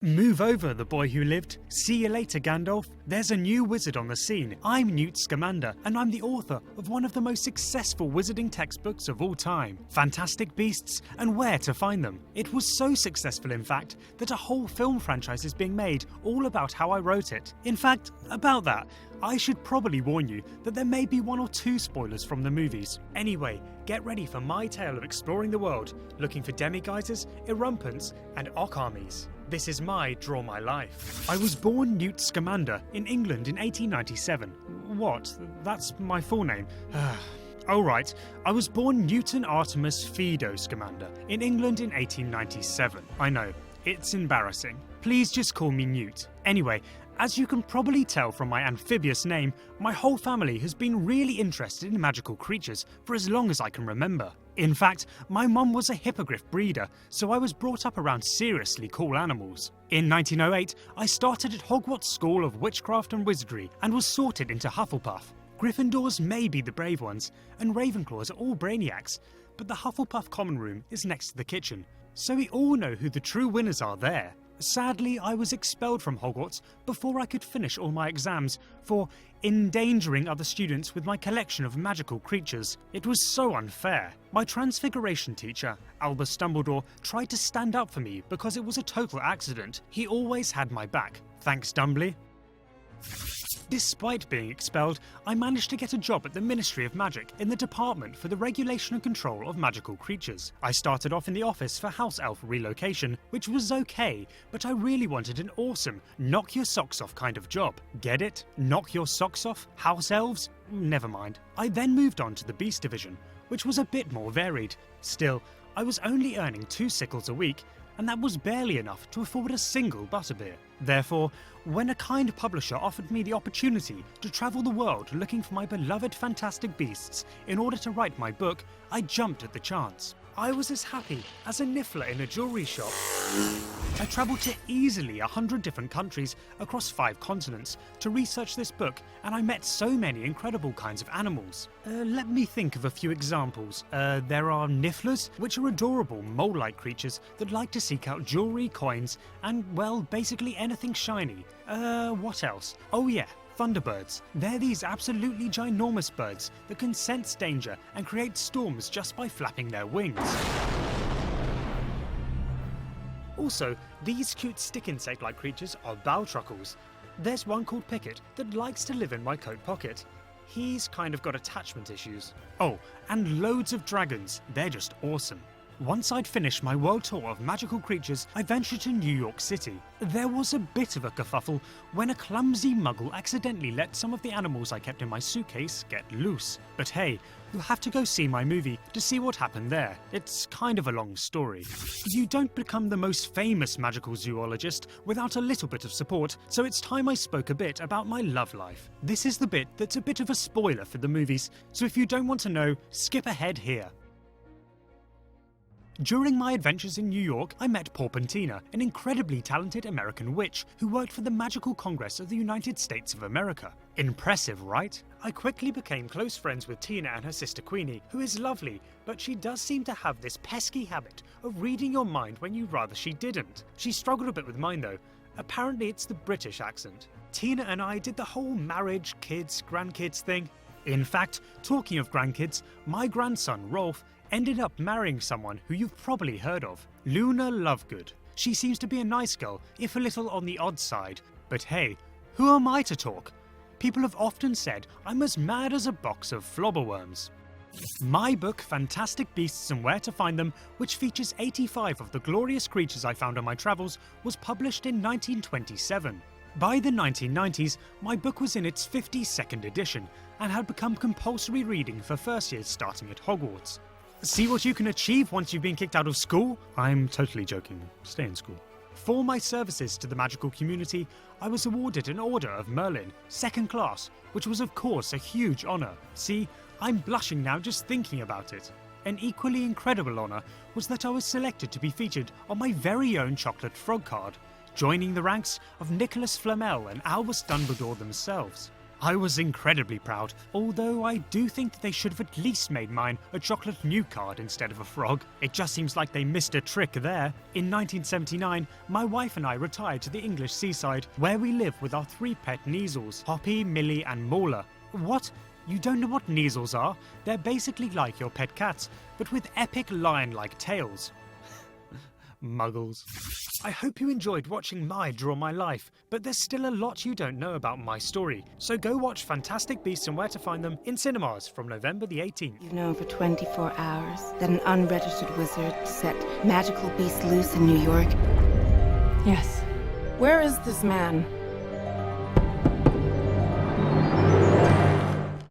Move over, the boy who lived. See you later, Gandalf. There's a new wizard on the scene. I'm Newt Scamander, and I'm the author of one of the most successful wizarding textbooks of all time, Fantastic Beasts and Where to Find Them. It was so successful, in fact, that a whole film franchise is being made all about how I wrote it. In fact, about that, I should probably warn you that there may be 1 or 2 spoilers from the movies. Anyway, get ready for my tale of exploring the world, looking for demiguises, Erumpents, and Ock armies. This is my Draw My Life. I was born Newt Scamander in England in 1897. What? That's my full name. Oh right, I was born Newton Artemis Fido Scamander in England in 1897. I know, it's embarrassing. Please just call me Newt. Anyway, as you can probably tell from my amphibious name, my whole family has been really interested in magical creatures for as long as I can remember. In fact, my mum was a hippogriff breeder, so I was brought up around seriously cool animals. In 1908, I started at Hogwarts School of Witchcraft and Wizardry and was sorted into Hufflepuff. Gryffindors may be the brave ones, and Ravenclaws are all brainiacs, but the Hufflepuff common room is next to the kitchen, so we all know who the true winners are there. Sadly, I was expelled from Hogwarts before I could finish all my exams for endangering other students with my collection of magical creatures. It was so unfair. My Transfiguration teacher, Albus Dumbledore, tried to stand up for me because it was a total accident. He always had my back. Thanks, Dumbly. Despite being expelled, I managed to get a job at the Ministry of Magic in the Department for the Regulation and Control of Magical Creatures. I started off in the office for House Elf relocation, which was okay, but I really wanted an awesome, knock your socks off kind of job. Get it? Knock your socks off? House Elves? Never mind. I then moved on to the Beast Division, which was a bit more varied. Still, I was only earning 2 sickles a week, and that was barely enough to afford a single butterbeer. Therefore, when a kind publisher offered me the opportunity to travel the world looking for my beloved fantastic beasts in order to write my book, I jumped at the chance. I was as happy as a Niffler in a jewellery shop. I travelled to easily 100 different countries across 5 continents to research this book, and I met so many incredible kinds of animals. Let me think of a few examples. There are Nifflers, which are adorable mole-like creatures that like to seek out jewellery, coins, and, well, basically anything shiny. What else? Oh yeah, Thunderbirds. They're these absolutely ginormous birds that can sense danger and create storms just by flapping their wings. Also, these cute stick insect-like creatures are Baltruckles. There's one called Picket that likes to live in my coat pocket. He's kind of got attachment issues. Oh, and loads of dragons. They're just awesome. Once I'd finished my world tour of magical creatures, I ventured to New York City. There was a bit of a kerfuffle when a clumsy muggle accidentally let some of the animals I kept in my suitcase get loose. But hey, you'll have to go see my movie to see what happened there. It's kind of a long story. You don't become the most famous magical zoologist without a little bit of support, so it's time I spoke a bit about my love life. This is the bit that's a bit of a spoiler for the movies, so if you don't want to know, skip ahead here. During my adventures in New York, I met Porpentina, an incredibly talented American witch who worked for the Magical Congress of the United States of America. Impressive, right? I quickly became close friends with Tina and her sister Queenie, who is lovely, but she does seem to have this pesky habit of reading your mind when you'd rather she didn't. She struggled a bit with mine though. Apparently it's the British accent. Tina and I did the whole marriage, kids, grandkids thing. In fact, talking of grandkids, my grandson, Rolf, ended up marrying someone who you've probably heard of, Luna Lovegood. She seems to be a nice girl, if a little on the odd side. But hey, who am I to talk? People have often said I'm as mad as a box of flobberworms. My book, Fantastic Beasts and Where to Find Them, which features 85 of the glorious creatures I found on my travels, was published in 1927. By the 1990s, my book was in its 52nd edition and had become compulsory reading for first years starting at Hogwarts. See what you can achieve once you've been kicked out of school? I'm totally joking. Stay in school. For my services to the magical community, I was awarded an Order of Merlin, 2nd class, which was of course a huge honour. See, I'm blushing now just thinking about it. An equally incredible honour was that I was selected to be featured on my very own chocolate frog card, joining the ranks of Nicholas Flamel and Albus Dumbledore themselves. I was incredibly proud, although I do think they should have at least made mine a chocolate Newt card instead of a frog. It just seems like they missed a trick there. In 1979, my wife and I retired to the English seaside, where we live with our 3 pet Kneazles, Hoppy, Millie and Mauler. What? You don't know what Kneazles are? They're basically like your pet cats, but with epic lion-like tails. Muggles. I hope you enjoyed watching my Draw My Life, but there's still a lot you don't know about my story, so go watch Fantastic Beasts and Where to Find Them in cinemas from November the 18th. You've known for 24 hours that an unregistered wizard set magical beasts loose in New York? Yes. Where is this man?